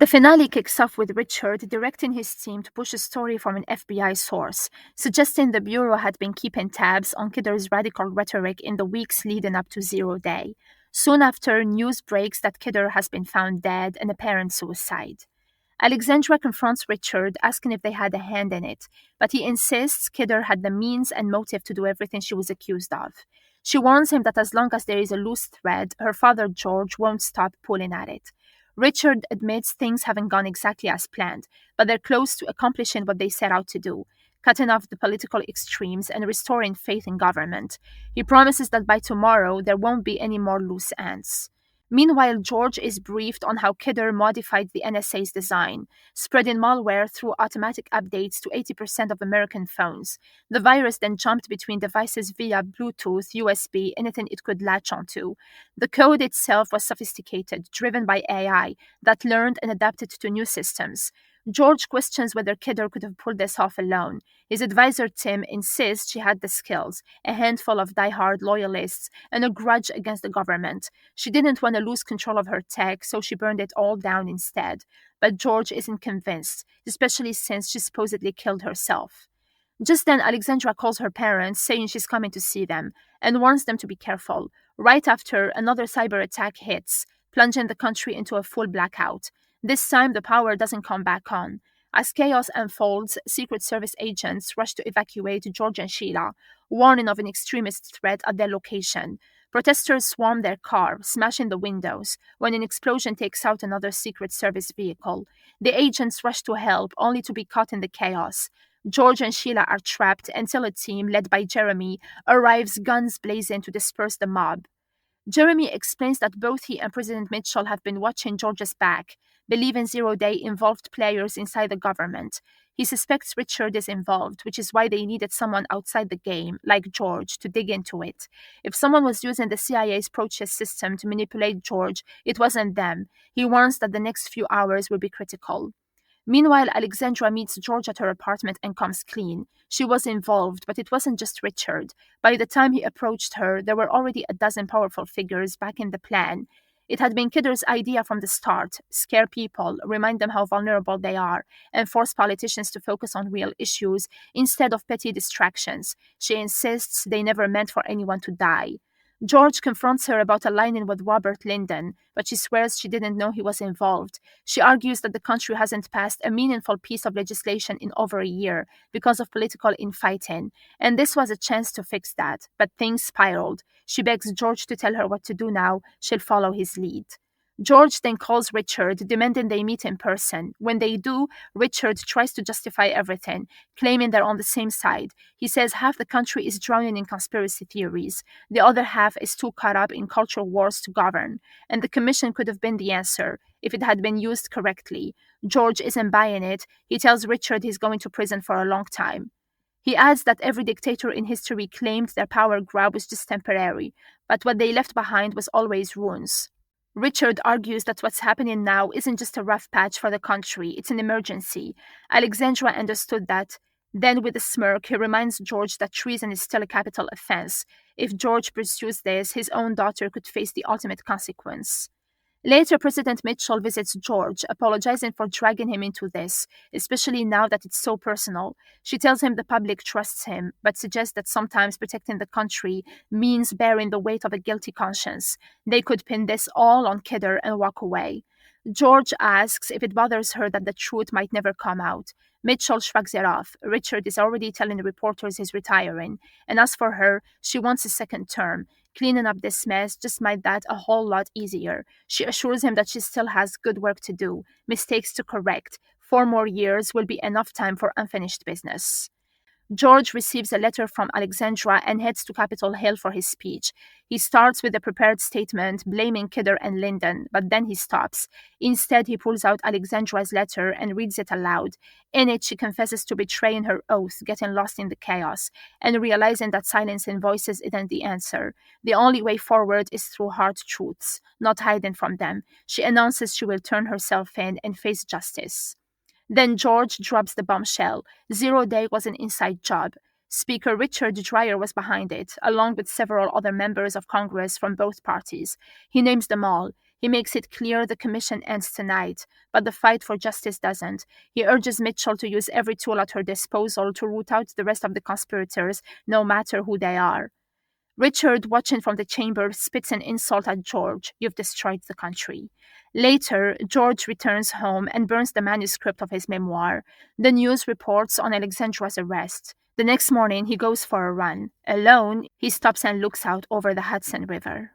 The finale kicks off with Richard directing his team to push a story from an FBI source, suggesting the Bureau had been keeping tabs on Kidder's radical rhetoric in the weeks leading up to Zero Day. Soon after, news breaks that Kidder has been found dead, an apparent suicide. Alexandra confronts Richard, asking if they had a hand in it, but he insists Kidder had the means and motive to do everything she was accused of. She warns him that as long as there is a loose thread, her father George won't stop pulling at it. Richard admits things haven't gone exactly as planned, but they're close to accomplishing what they set out to do, cutting off the political extremes and restoring faith in government. He promises that by tomorrow there won't be any more loose ends. Meanwhile, George is briefed on how Kidder modified the NSA's design, spreading malware through automatic updates to 80% of American phones. The virus then jumped between devices via Bluetooth, USB, anything it could latch onto. The code itself was sophisticated, driven by AI that learned and adapted to new systems. George questions whether Kidder could have pulled this off alone. His advisor Tim insists she had the skills, a handful of die-hard loyalists, and a grudge against the government. She didn't want to lose control of her tech, so she burned it all down instead. But George isn't convinced, especially since she supposedly killed herself. Just then, Alexandra calls her parents, saying she's coming to see them, and warns them to be careful. Right after, another cyber attack hits, plunging the country into a full blackout. This time, the power doesn't come back on. As chaos unfolds, Secret Service agents rush to evacuate George and Sheila, warning of an extremist threat at their location. Protesters swarm their car, smashing the windows, when an explosion takes out another Secret Service vehicle. The agents rush to help, only to be caught in the chaos. George and Sheila are trapped until a team led by Jeremy arrives guns blazing to disperse the mob. Jeremy explains that both he and President Mitchell have been watching George's back, believing Zero Day involved players inside the government. He suspects Richard is involved, which is why they needed someone outside the game, like George, to dig into it. If someone was using the CIA's Proteus system to manipulate George, it wasn't them. He warns that the next few hours will be critical. Meanwhile, Alexandra meets George at her apartment and comes clean. She was involved, but it wasn't just Richard. By the time he approached her, there were already a dozen powerful figures backing the plan. It had been Kidder's idea from the start: scare people, remind them how vulnerable they are, and force politicians to focus on real issues instead of petty distractions. She insists they never meant for anyone to die. George confronts her about aligning with Robert Lyndon, but she swears she didn't know he was involved. She argues that the country hasn't passed a meaningful piece of legislation in over a year because of political infighting, and this was a chance to fix that, but things spiraled. She begs George to tell her what to do now. She'll follow his lead. George then calls Richard, demanding they meet in person. When they do, Richard tries to justify everything, claiming they're on the same side. He says half the country is drowning in conspiracy theories, the other half is too caught up in cultural wars to govern, and the commission could have been the answer if it had been used correctly. George isn't buying it. He tells Richard he's going to prison for a long time. He adds that every dictator in history claimed their power grab was just temporary, but what they left behind was always ruins. Richard argues that what's happening now isn't just a rough patch for the country, it's an emergency. Alexandra understood that. Then, with a smirk, he reminds George that treason is still a capital offense. If George pursues this, his own daughter could face the ultimate consequence. Later, President Mitchell visits George, apologizing for dragging him into this, especially now that it's so personal. She tells him the public trusts him, but suggests that sometimes protecting the country means bearing the weight of a guilty conscience. They could pin this all on Kidder and walk away. George asks if it bothers her that the truth might never come out. Mitchell shrugs it off. Richard is already telling the reporters he's retiring, and as for her, she wants a second term. Cleaning up this mess just made that a whole lot easier. She assures him that she still has good work to do, mistakes to correct. 4 more years will be enough time for unfinished business. George receives a letter from Alexandra and heads to Capitol Hill for his speech. He starts with a prepared statement blaming Kidder and Lyndon, but then he stops. Instead, he pulls out Alexandra's letter and reads it aloud. In it, she confesses to betraying her oath, getting lost in the chaos, and realizing that silencing voices isn't the answer. The only way forward is through hard truths, not hiding from them. She announces she will turn herself in and face justice. Then George drops the bombshell. Zero Day was an inside job. Speaker Richard Dreyer was behind it, along with several other members of Congress from both parties. He names them all. He makes it clear the commission ends tonight, but the fight for justice doesn't. He urges Mitchell to use every tool at her disposal to root out the rest of the conspirators, no matter who they are. Richard, watching from the chamber, spits an insult at George. You've destroyed the country. Later, George returns home and burns the manuscript of his memoir. The news reports on Alexandra's arrest. The next morning, he goes for a run. Alone, he stops and looks out over the Hudson River.